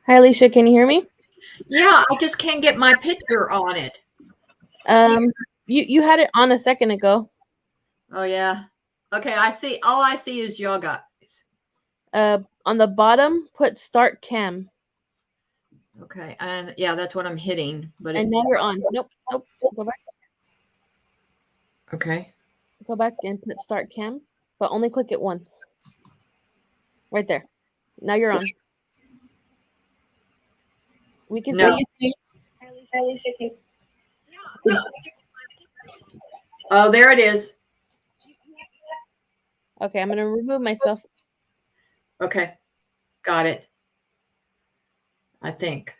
Hi, Alicia. Can you hear me? Yeah, I just can't get my picture on it. You had it on a second ago. Oh yeah. Okay, I see. All I see is yoga. On the bottom, put start cam. Okay, and yeah, that's what I'm hitting. But And now you're on. Nope. Go back. Okay. Go back and put start cam, but only click it once. Right there. Now you're on. We can see you. Oh, there it is. Okay, I'm gonna remove myself. Okay, got it. I think.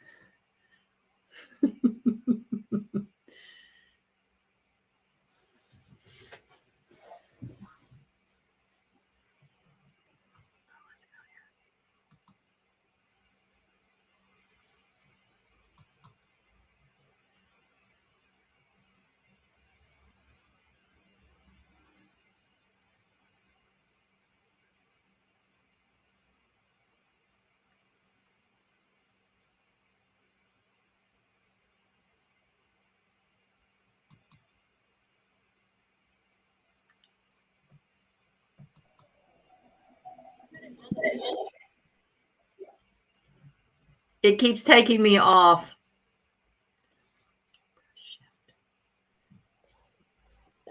It keeps taking me off.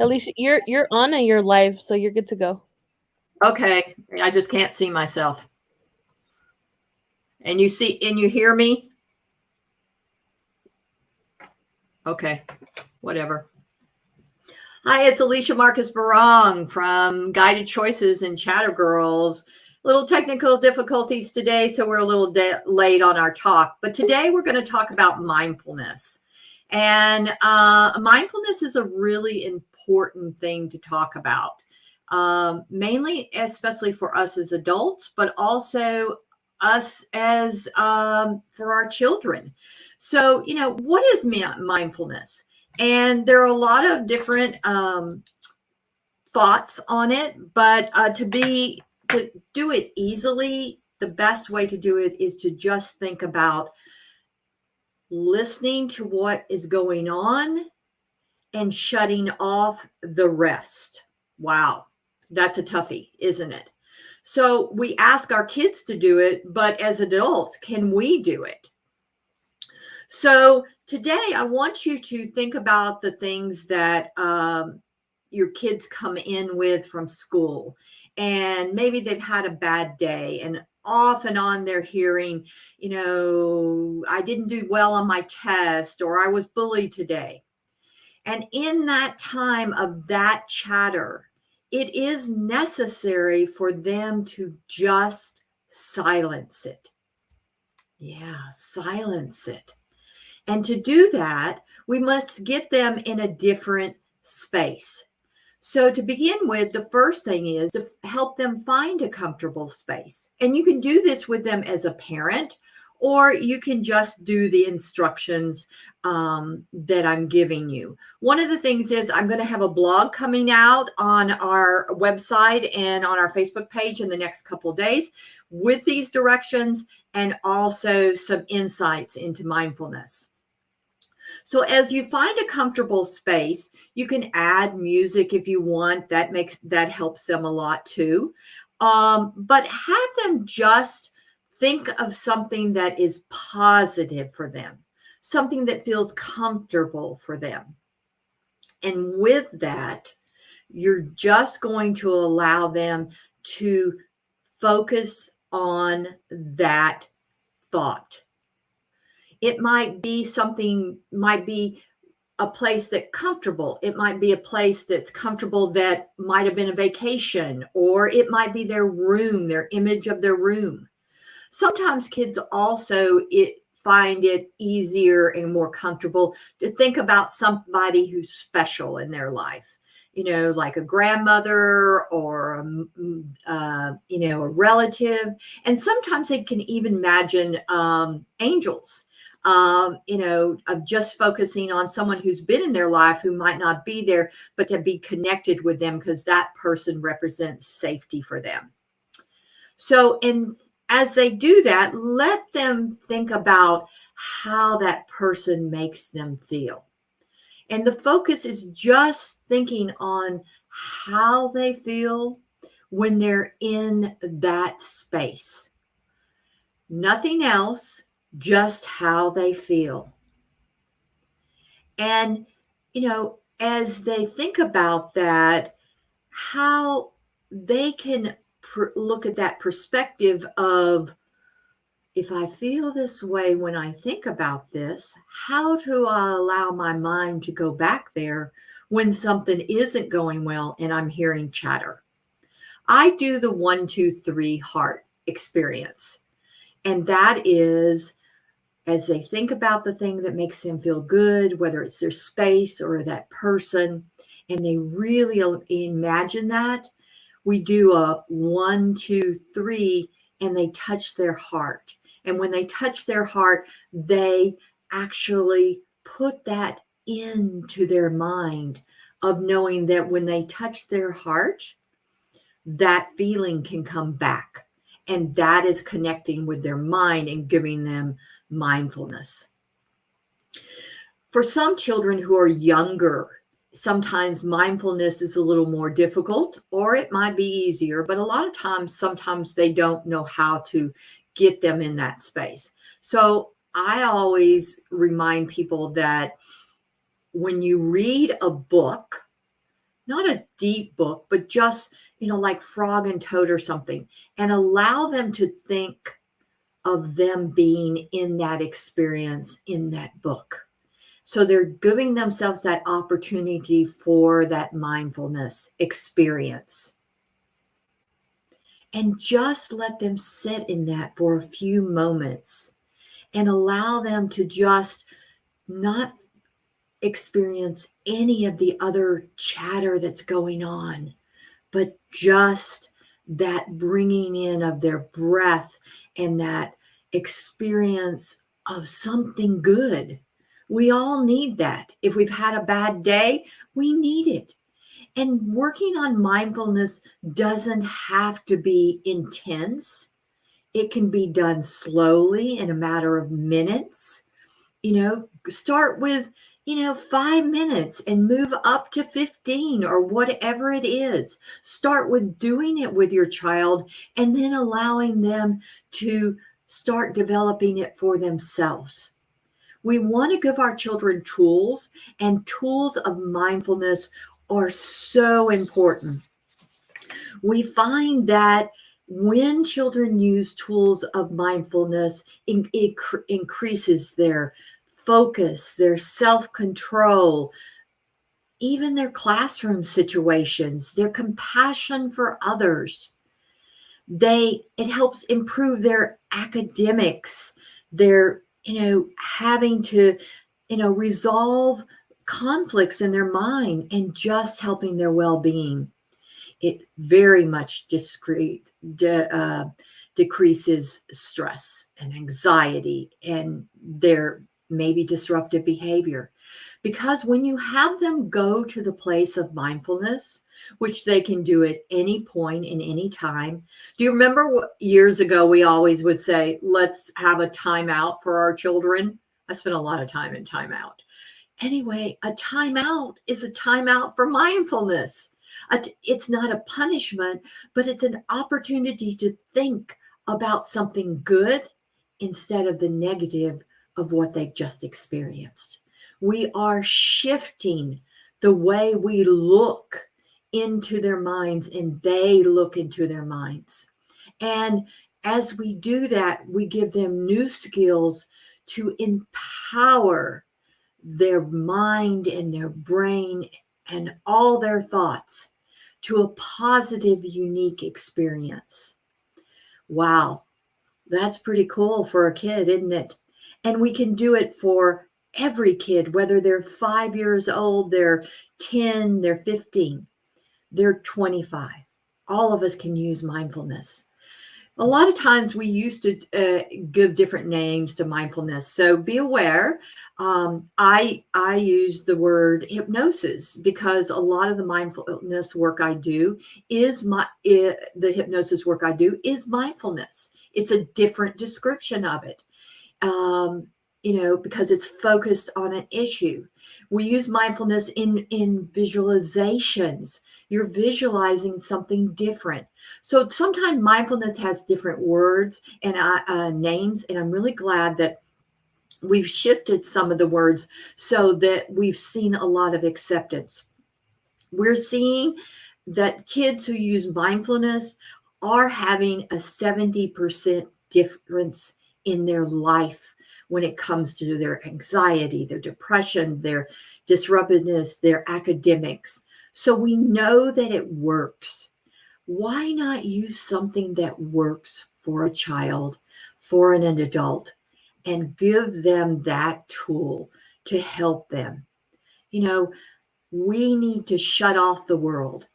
Alicia, you're on and you're live, so you're good to go. Okay, I just can't see myself. And you hear me? Okay, whatever. Hi, it's Alicia Marcus Birong from Guided Choices and Chatter Girls. Little technical difficulties today, so we're a little late on our talk. But today we're going to talk about mindfulness. And mindfulness is a really important thing to talk about, mainly, especially for us as adults, but also us as for our children. So, what is mindfulness? And there are a lot of different thoughts on it, but to do it easily, the best way to do it is to just think about listening to what is going on and shutting off the rest. Wow, that's a toughie, isn't it? So we ask our kids to do it, but as adults, can we do it? So today I want you to think about the things that your kids come in with from school, and maybe they've had a bad day, and off and on they're hearing, I didn't do well on my test, or I was bullied today. And in that time of that chatter, it is necessary for them to just silence it. Yeah, silence it. And to do that, we must get them in a different space. So, to begin with, the first thing is to help them find a comfortable space. And you can do this with them as a parent, or you can just do the instructions that I'm giving you. One of the things is I'm going to have a blog coming out on our website and on our Facebook page in the next couple of days with these directions and also some insights into mindfulness. So as you find a comfortable space, you can add music if you want. That helps them a lot too. But have them just think of something that is positive for them, something that feels comfortable for them. And with that, you're just going to allow them to focus on that thought. It might be something, might be a place that's comfortable. It might be a place that's comfortable that might have been a vacation, or it might be their room, their image of their room. Sometimes kids also find it easier and more comfortable to think about somebody who's special in their life, like a grandmother or a relative. And sometimes they can even imagine angels, of just focusing on someone who's been in their life who might not be there, but to be connected with them because that person represents safety for them. So, as they do that, let them think about how that person makes them feel. And the focus is just thinking on how they feel when they're in that space. Nothing else, just how they feel. And, as they think about that, how they can look at that perspective of, if I feel this way when I think about this, how do I allow my mind to go back there when something isn't going well and I'm hearing chatter? I do the 1, 2, 3 heart experience. And that is, as they think about the thing that makes them feel good, whether it's their space or that person, and they really imagine that, we do a 1, 2, 3, and they touch their heart. And when they touch their heart, they actually put that into their mind of knowing that when they touch their heart, that feeling can come back. And that is connecting with their mind and giving them mindfulness. For some children who are younger, sometimes mindfulness is a little more difficult, or it might be easier, but a lot of times, sometimes they don't know how to get them in that space. So I always remind people that when you read a book, not a deep book, but just, like Frog and Toad or something, and allow them to think of them being in that experience in that book. So they're giving themselves that opportunity for that mindfulness experience. And just let them sit in that for a few moments and allow them to just not experience any of the other chatter that's going on, but just that bringing in of their breath and that experience of something good. We all need that. If we've had a bad day, we need it. And working on mindfulness doesn't have to be intense. It can be done slowly in a matter of minutes. Start with, 5 minutes and move up to 15 or whatever it is. Start with doing it with your child and then allowing them to start developing it for themselves. We want to give our children tools, and tools of mindfulness are so important. We find that when children use tools of mindfulness, it increases their focus, their self-control, even their classroom situations, their compassion for others. It helps improve their academics, their, having to, resolve conflicts in their mind and just helping their well-being. It very much decreases stress and anxiety and their maybe disruptive behavior. Because when you have them go to the place of mindfulness, which they can do at any point in any time. Do you remember what years ago we always would say, let's have a timeout for our children? I spent a lot of time in timeout. Anyway, a timeout is a timeout for mindfulness. It's not a punishment, but it's an opportunity to think about something good instead of the negative of what they've just experienced. We are shifting the way we look into their minds and they look into their minds. And as we do that, we give them new skills to empower their mind and their brain and all their thoughts to a positive, unique experience. Wow, that's pretty cool for a kid, isn't it? And we can do it for every kid, whether they're 5 years old, they're 10, they're 15, they're 25. All of us can use mindfulness. A lot of times we used to give different names to mindfulness. So be aware. I use the word hypnosis because a lot of the mindfulness work I do is the hypnosis work I do is mindfulness. It's a different description of it. Because it's focused on an issue. We use mindfulness in visualizations. You're visualizing something different. So sometimes mindfulness has different words and names, and I'm really glad that we've shifted some of the words so that we've seen a lot of acceptance. We're seeing that kids who use mindfulness are having a 70% difference in their life when it comes to their anxiety, their depression, their disruptiveness, their academics. So we know that it works. Why not use something that works for a child, for an adult, and give them that tool to help them? We need to shut off the world.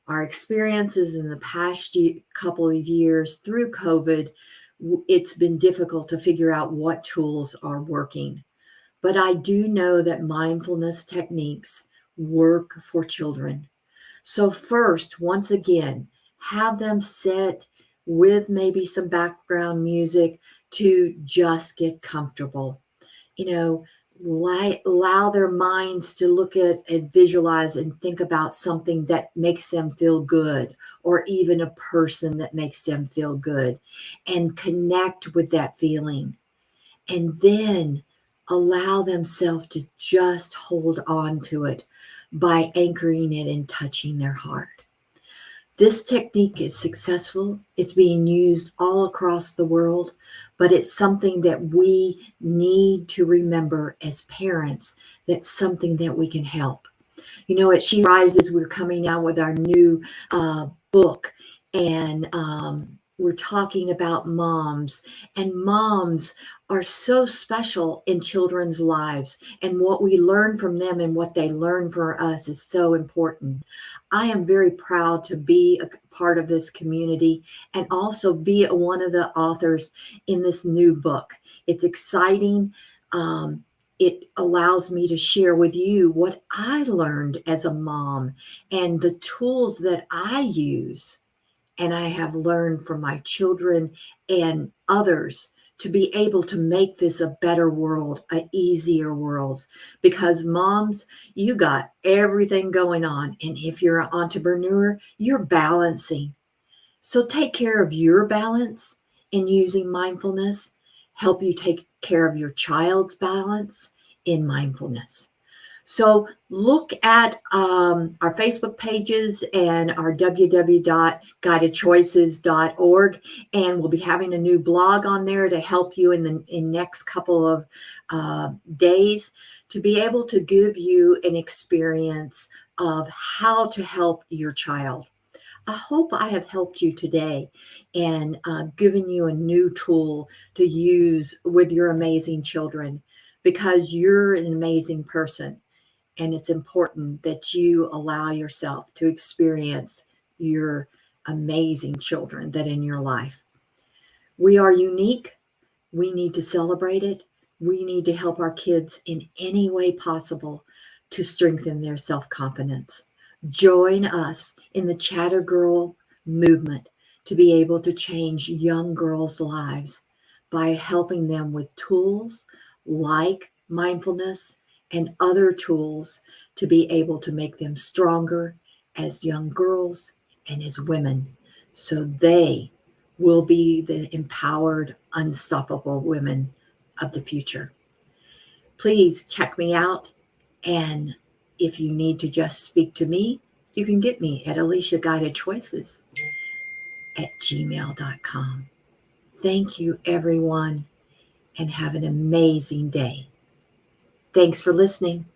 Our experiences in the past couple of years through COVID, it's been difficult to figure out what tools are working. But I do know that mindfulness techniques work for children. So first, once again, have them sit with maybe some background music to just get comfortable. Allow their minds to look at and visualize and think about something that makes them feel good, or even a person that makes them feel good, and connect with that feeling. And then allow themselves to just hold on to it by anchoring it and touching their heart. This technique is successful. It's being used all across the world, but it's something that we need to remember as parents. That's something that we can help. At She Rises, we're coming out with our new book, and we're talking about moms, and moms are so special in children's lives, and what we learn from them and what they learn from us is so important. I am very proud to be a part of this community and also be one of the authors in this new book. It's exciting. It allows me to share with you what I learned as a mom and the tools that I use and I have learned from my children and others to be able to make this a better world, an easier world. Because moms, you got everything going on. And if you're an entrepreneur, you're balancing. So take care of your balance in using mindfulness. Help you take care of your child's balance in mindfulness. So look at our Facebook pages and our www.guidedchoices.org, and we'll be having a new blog on there to help you in the next couple of days to be able to give you an experience of how to help your child. I hope I have helped you today and given you a new tool to use with your amazing children, because you're an amazing person. And it's important that you allow yourself to experience your amazing children that in your life. We are unique. We need to celebrate it. We need to help our kids in any way possible to strengthen their self-confidence. Join us in the Chatter Girl movement to be able to change young girls' lives by helping them with tools like mindfulness and other tools to be able to make them stronger as young girls and as women, so they will be the empowered, unstoppable women of the future. Please check me out. And if you need to just speak to me, you can get me at aliciaguidedchoices@gmail.com. Thank you, everyone. and have an amazing day. Thanks for listening.